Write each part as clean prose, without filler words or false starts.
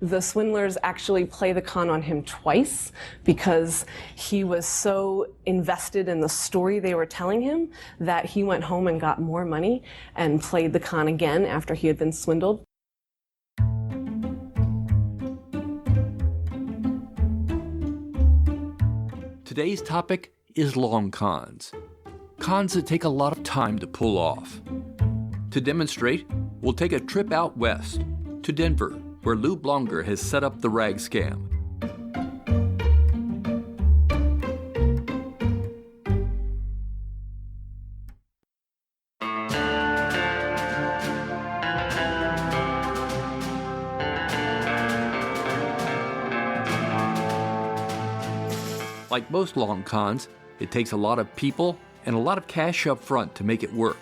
The swindlers actually play the con on him twice because he was so invested in the story they were telling him that he went home and got more money and played the con again after he had been swindled. Today's topic is long cons. Cons that take a lot of time to pull off. To demonstrate, we'll take a trip out west to Denver, where Lou Blonger has set up the rag scam. Like most long cons, it takes a lot of people and a lot of cash up front to make it work.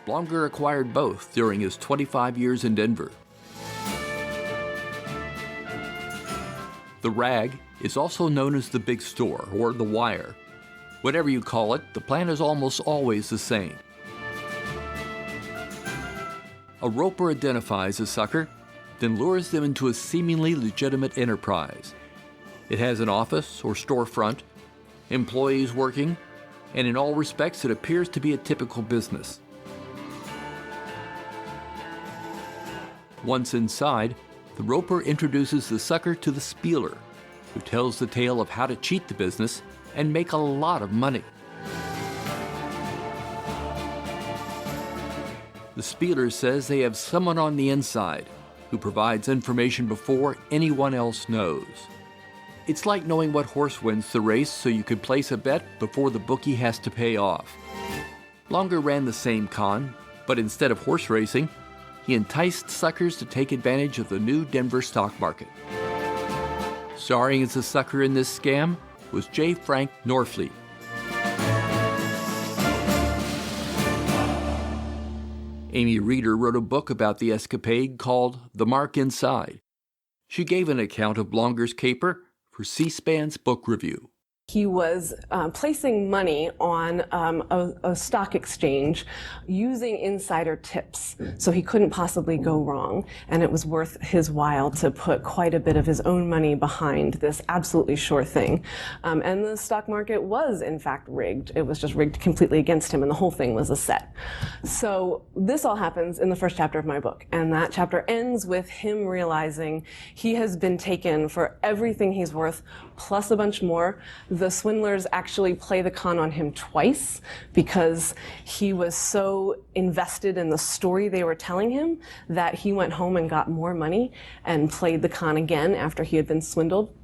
Blonger acquired both during his 25 years in Denver. The rag is also known as the big store or the wire. Whatever you call it, the plan is almost always the same. A roper identifies a sucker, then lures them into a seemingly legitimate enterprise. It has an office or storefront, employees working, and in all respects it appears to be a typical business. Once inside, the roper introduces the sucker to the spieler, who tells the tale of how to cheat the business and make a lot of money. The spieler says they have someone on the inside who provides information before anyone else knows. It's like knowing what horse wins the race so you could place a bet before the bookie has to pay off. Blonger ran the same con, but instead of horse racing, he enticed suckers to take advantage of the new Denver stock market. Starring as a sucker in this scam was J. Frank Norfleet. Amy Reeder wrote a book about the escapade called The Mark Inside. She gave an account of Blonger's caper for C-SPAN's book review. He was placing money on a stock exchange using insider tips, so he couldn't possibly go wrong, and it was worth his while to put quite a bit of his own money behind this absolutely sure thing. And the stock market was, in fact, rigged. It was just rigged completely against him, and the whole thing was a set. So this all happens in the first chapter of my book, and that chapter ends with him realizing he has been taken for everything he's worth, plus a bunch more. The swindlers actually play the con on him twice because he was so invested in the story they were telling him that he went home and got more money and played the con again after he had been swindled.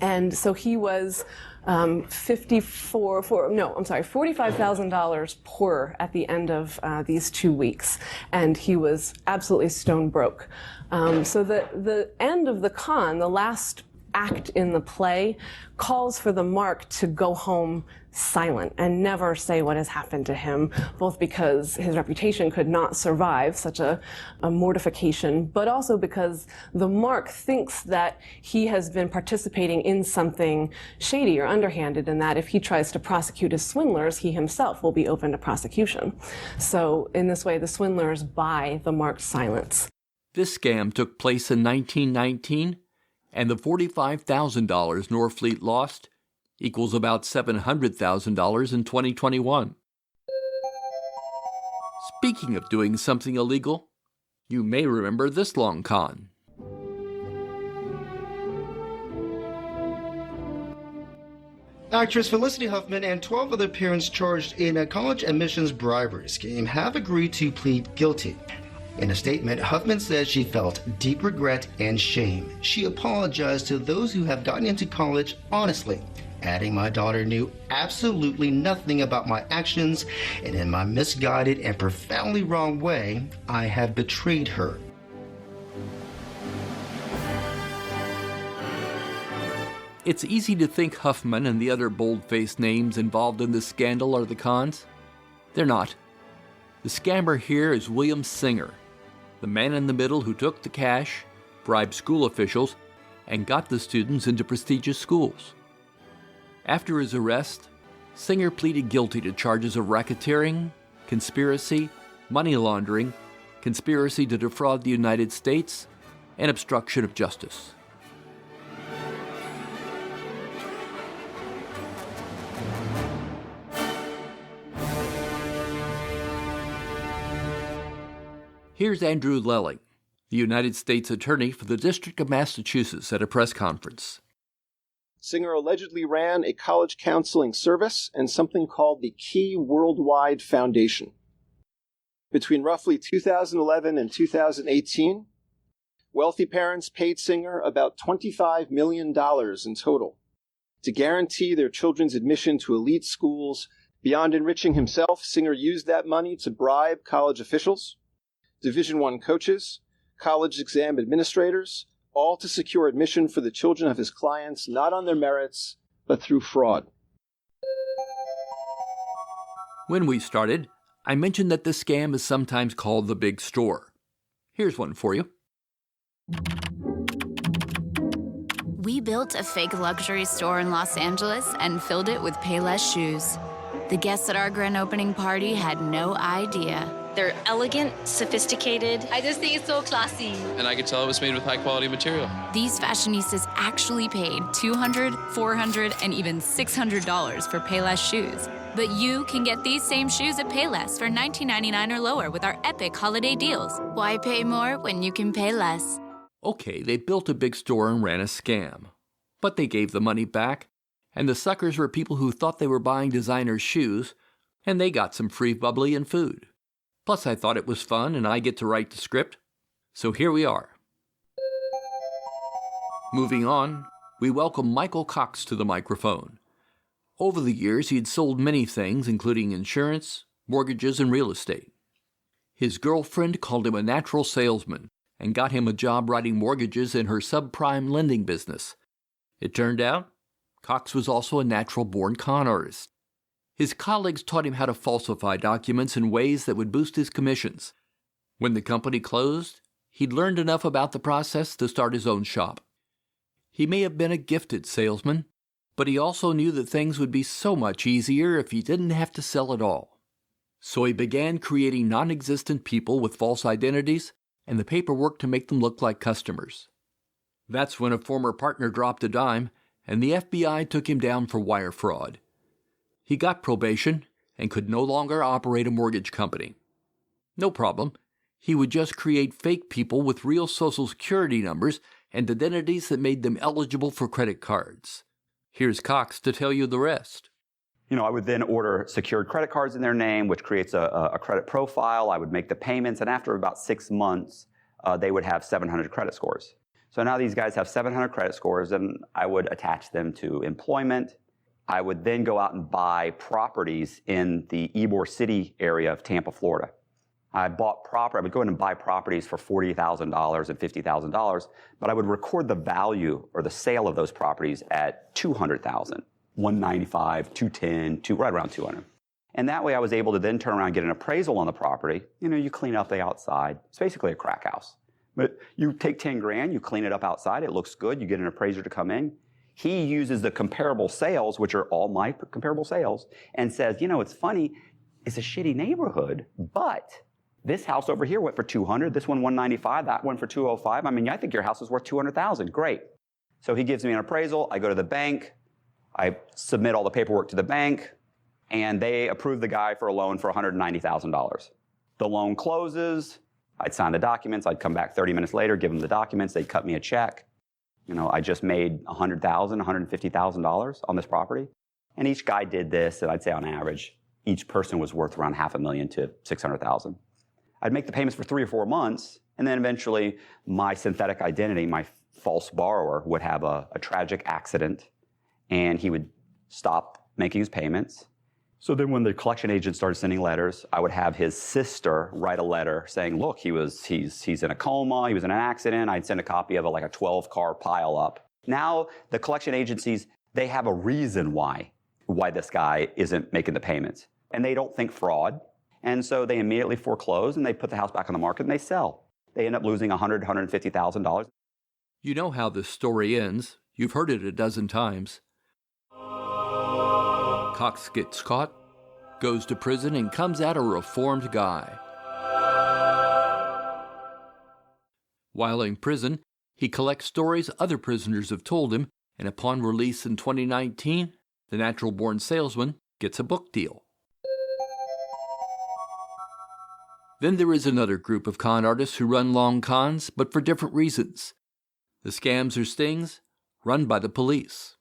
And so he was $45,000 poorer at the end of these 2 weeks, and he was absolutely stone broke. So the end of the con, the last act in the play, calls for the Mark to go home silent and never say what has happened to him, both because his reputation could not survive such a mortification, but also because the Mark thinks that he has been participating in something shady or underhanded, and that if he tries to prosecute his swindlers, he himself will be open to prosecution. So in this way, the swindlers buy the Mark's silence. This scam took place in 1919, and the $45,000 Norfleet lost equals about $700,000 in 2021. Speaking of doing something illegal, you may remember this long con. Actress Felicity Huffman and 12 other parents charged in a college admissions bribery scheme have agreed to plead guilty. In a statement, Huffman says she felt deep regret and shame. She apologized to those who have gotten into college honestly, adding, "My daughter knew absolutely nothing about my actions, and in my misguided and profoundly wrong way, I have betrayed her." It's easy to think Huffman and the other bold-faced names involved in this scandal are the cons. They're not. The scammer here is William Singer, the man in the middle who took the cash, bribed school officials, and got the students into prestigious schools. After his arrest, Singer pleaded guilty to charges of racketeering, conspiracy, money laundering, conspiracy to defraud the United States, and obstruction of justice. Here's Andrew Lelling, the United States Attorney for the District of Massachusetts, at a press conference. Singer allegedly ran a college counseling service and something called the Key Worldwide Foundation. Between roughly 2011 and 2018, wealthy parents paid Singer about $25 million in total to guarantee their children's admission to elite schools. Beyond enriching himself, Singer used that money to bribe college officials, Division I coaches, college exam administrators, all to secure admission for the children of his clients, not on their merits, but through fraud. When we started, I mentioned that this scam is sometimes called the big store. Here's one for you. We built a fake luxury store in Los Angeles and filled it with Payless shoes. The guests at our grand opening party had no idea. They're elegant, sophisticated. I just think it's so classy. And I could tell it was made with high-quality material. These fashionistas actually paid $200, $400, and even $600 for Payless shoes. But you can get these same shoes at Payless for $19.99 or lower with our epic holiday deals. Why pay more when you can pay less? Okay, they built a big store and ran a scam. But they gave the money back, and the suckers were people who thought they were buying designer shoes, and they got some free bubbly and food. Plus, I thought it was fun, and I get to write the script. So here we are. Moving on, we welcome Michael Cox to the microphone. Over the years, he had sold many things, including insurance, mortgages, and real estate. His girlfriend called him a natural salesman and got him a job writing mortgages in her subprime lending business. It turned out, Cox was also a natural-born con artist. His colleagues taught him how to falsify documents in ways that would boost his commissions. When the company closed, he'd learned enough about the process to start his own shop. He may have been a gifted salesman, but he also knew that things would be so much easier if he didn't have to sell at all. So he began creating non-existent people with false identities and the paperwork to make them look like customers. That's when a former partner dropped a dime, and the FBI took him down for wire fraud. He got probation and could no longer operate a mortgage company. No problem. He would just create fake people with real social security numbers and identities that made them eligible for credit cards. Here's Cox to tell you the rest. I would then order secured credit cards in their name, which creates a credit profile. I would make the payments, and after about 6 months, they would have 700 credit scores. So now these guys have 700 credit scores, and I would attach them to employment. I would then go out and buy properties in the Ybor City area of Tampa, Florida. I would go in and buy properties for $40,000 and $50,000, but I would record the value or the sale of those properties at $200,000, $195,000, $210,000, right around $200,000. And that way I was able to then turn around and get an appraisal on the property. You clean up the outside. It's basically a crack house. But you take $10,000, you clean it up outside, it looks good, you get an appraiser to come in. He uses the comparable sales, which are all my comparable sales, and says, it's funny, it's a shitty neighborhood, but this house over here went for $200,000, this one $195,000, that one for $205,000. I think your house is worth $200,000. Great. So he gives me an appraisal, I go to the bank, I submit all the paperwork to the bank, and they approve the guy for a loan for $190,000. The loan closes, I'd sign the documents, I'd come back 30 minutes later, give them the documents, they'd cut me a check. I just made $100,000, $150,000 on this property. And each guy did this, and I'd say on average, each person was worth around $500,000 to $600,000. I'd make the payments for 3 or 4 months, and then eventually my synthetic identity, my false borrower, would have a tragic accident, and he would stop making his payments. So then when the collection agent started sending letters, I would have his sister write a letter saying, look, he's in a coma, he was in an accident. I'd send a copy of a 12-car pile up. Now the collection agencies, they have a reason why this guy isn't making the payments. And they don't think fraud. And so they immediately foreclose and they put the house back on the market and they sell. They end up losing $100,000, $150,000. You know how this story ends. You've heard it a dozen times. Cox gets caught, goes to prison, and comes out a reformed guy. While in prison, He collects stories other prisoners have told him, and upon release in 2019, the natural-born salesman gets a book deal. Then there is another group of con artists who run long cons, but for different reasons. The scams or stings run by the police.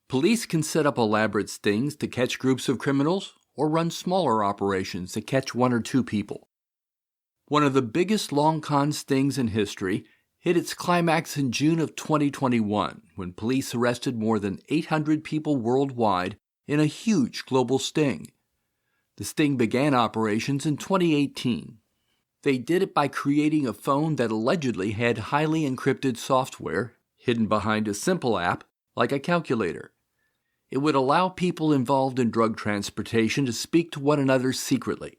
Police can set up elaborate stings to catch groups of criminals or run smaller operations to catch one or two people. One of the biggest long con stings in history hit its climax in June of 2021 when police arrested more than 800 people worldwide in a huge global sting. The sting began operations in 2018. They did it by creating a phone that allegedly had highly encrypted software hidden behind a simple app like a calculator. It would allow people involved in drug transportation to speak to one another secretly.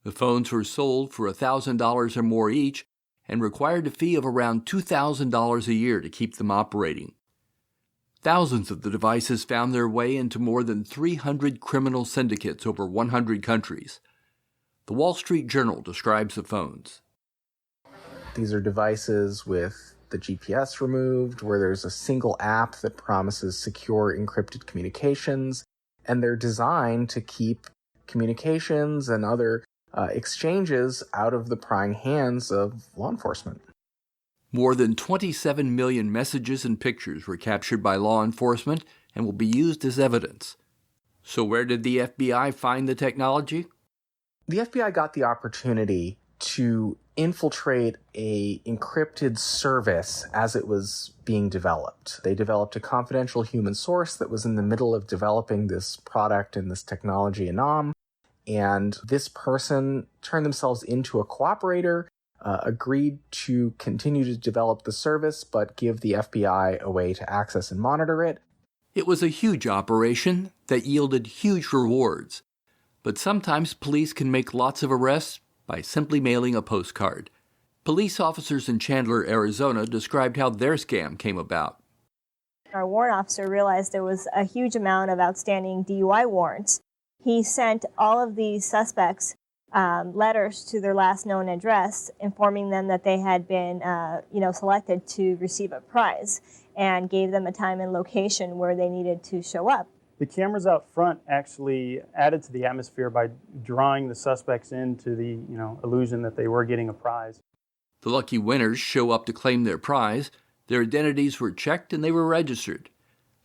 The phones were sold for $1,000 or more each and required a fee of around $2,000 a year to keep them operating. Thousands of the devices found their way into more than 300 criminal syndicates over 100 countries. The Wall Street Journal describes the phones. These are devices with the GPS removed, where there's a single app that promises secure encrypted communications, and they're designed to keep communications and other exchanges out of the prying hands of law enforcement. More than 27 million messages and pictures were captured by law enforcement and will be used as evidence. So where did the FBI find the technology? The FBI got the opportunity to infiltrate a encrypted service as it was being developed. They developed a confidential human source that was in the middle of developing this product and this technology in and this person turned themselves into a cooperator, agreed to continue to develop the service, but give the FBI a way to access and monitor it. It was a huge operation that yielded huge rewards, but sometimes police can make lots of arrests by simply mailing a postcard. Police officers in Chandler, Arizona described how their scam came about. Our warrant officer realized there was a huge amount of outstanding DUI warrants. He sent all of these suspects letters to their last known address, informing them that they had been, selected to receive a prize, and gave them a time and location where they needed to show up. The cameras out front actually added to the atmosphere by drawing the suspects into the, illusion that they were getting a prize. The lucky winners show up to claim their prize. Their identities were checked and they were registered.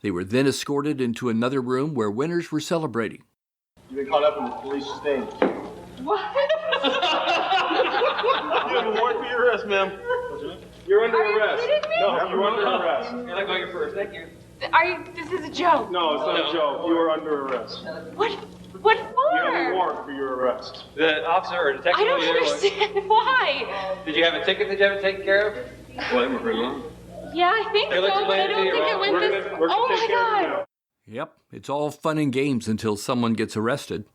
They were then escorted into another room where winners were celebrating. You've been caught up in the police sting. What? You have a warrant for your arrest, ma'am. You're under arrest. Are you kidding me? No, you're under arrest. You're not going first. Thank you. This is a joke. No, it's not a joke. You are under arrest. What for? You have a warrant for your arrest. The officer or detective. I don't understand. Why? Did you have a ticket that you haven't taken care of? Well, they were pretty long. Yeah, I think so, but I don't think it went this... Oh my God. Yep, it's all fun and games until someone gets arrested.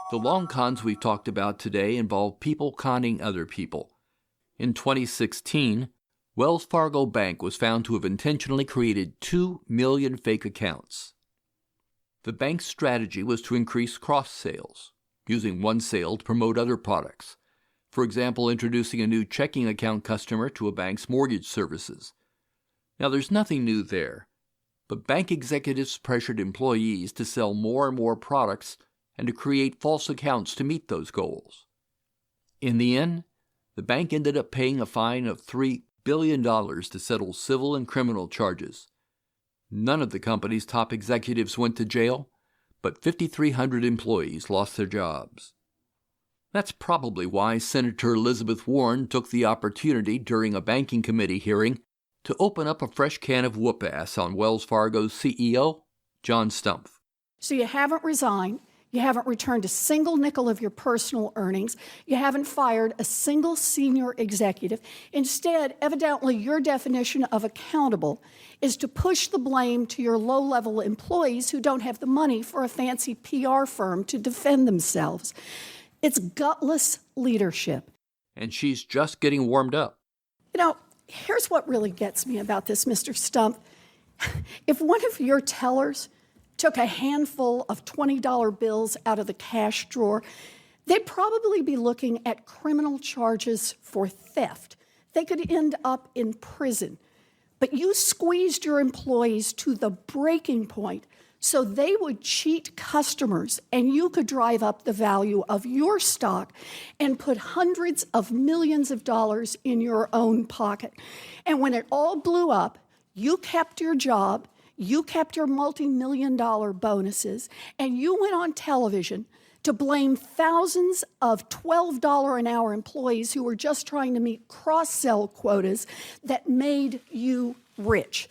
The long cons we've talked about today involve people conning other people. In 2016, Wells Fargo Bank was found to have intentionally created 2 million fake accounts. The bank's strategy was to increase cross-sales, using one sale to promote other products. For example, introducing a new checking account customer to a bank's mortgage services. Now, there's nothing new there, but bank executives pressured employees to sell more and more products and to create false accounts to meet those goals. In the end, the bank ended up paying a fine of $3 billion to settle civil and criminal charges. None of the company's top executives went to jail, but 5,300 employees lost their jobs. That's probably why Senator Elizabeth Warren took the opportunity during a banking committee hearing to open up a fresh can of whoop-ass on Wells Fargo's CEO, John Stumpf. So you haven't resigned. You haven't returned a single nickel of your personal earnings. You haven't fired a single senior executive. Instead, evidently, your definition of accountable is to push the blame to your low-level employees who don't have the money for a fancy PR firm to defend themselves. It's gutless leadership. And she's just getting warmed up. Here's what really gets me about this, Mr. Stumpf. If one of your tellers took a handful of $20 bills out of the cash drawer, they'd probably be looking at criminal charges for theft. They could end up in prison. But you squeezed your employees to the breaking point so they would cheat customers and you could drive up the value of your stock and put hundreds of millions of dollars in your own pocket. And when it all blew up, you kept your job, you kept your multi-million-dollar bonuses, and you went on television to blame thousands of $12 an hour employees who were just trying to meet cross-sell quotas that made you rich.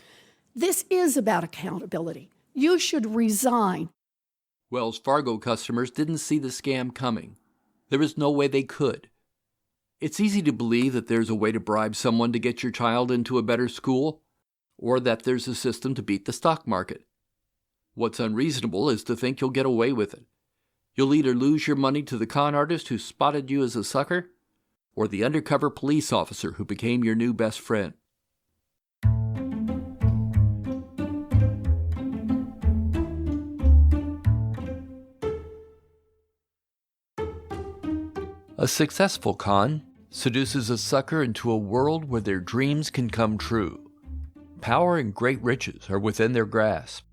This is about accountability. You should resign. Wells Fargo customers didn't see the scam coming. There was no way they could. It's easy to believe that there's a way to bribe someone to get your child into a better school, or that there's a system to beat the stock market. What's unreasonable is to think you'll get away with it. You'll either lose your money to the con artist who spotted you as a sucker, or the undercover police officer who became your new best friend. A successful con seduces a sucker into a world where their dreams can come true. Power and great riches are within their grasp.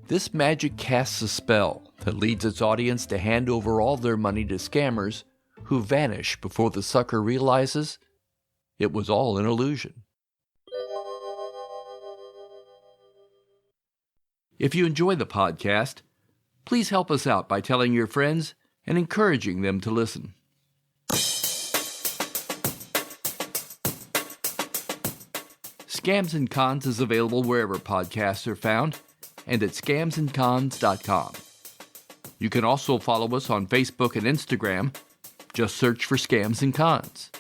This magic casts a spell that leads its audience to hand over all their money to scammers who vanish before the sucker realizes it was all an illusion. If you enjoy the podcast, please help us out by telling your friends and encouraging them to listen. Scams and Cons is available wherever podcasts are found and at scamsandcons.com. You can also follow us on Facebook and Instagram. Just search for Scams and Cons.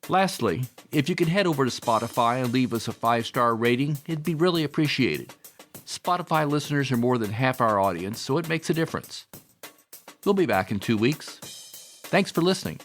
Lastly, if you could head over to Spotify and leave us a 5-star rating, it'd be really appreciated. Spotify listeners are more than half our audience, so it makes a difference. We'll be back in 2 weeks. Thanks for listening.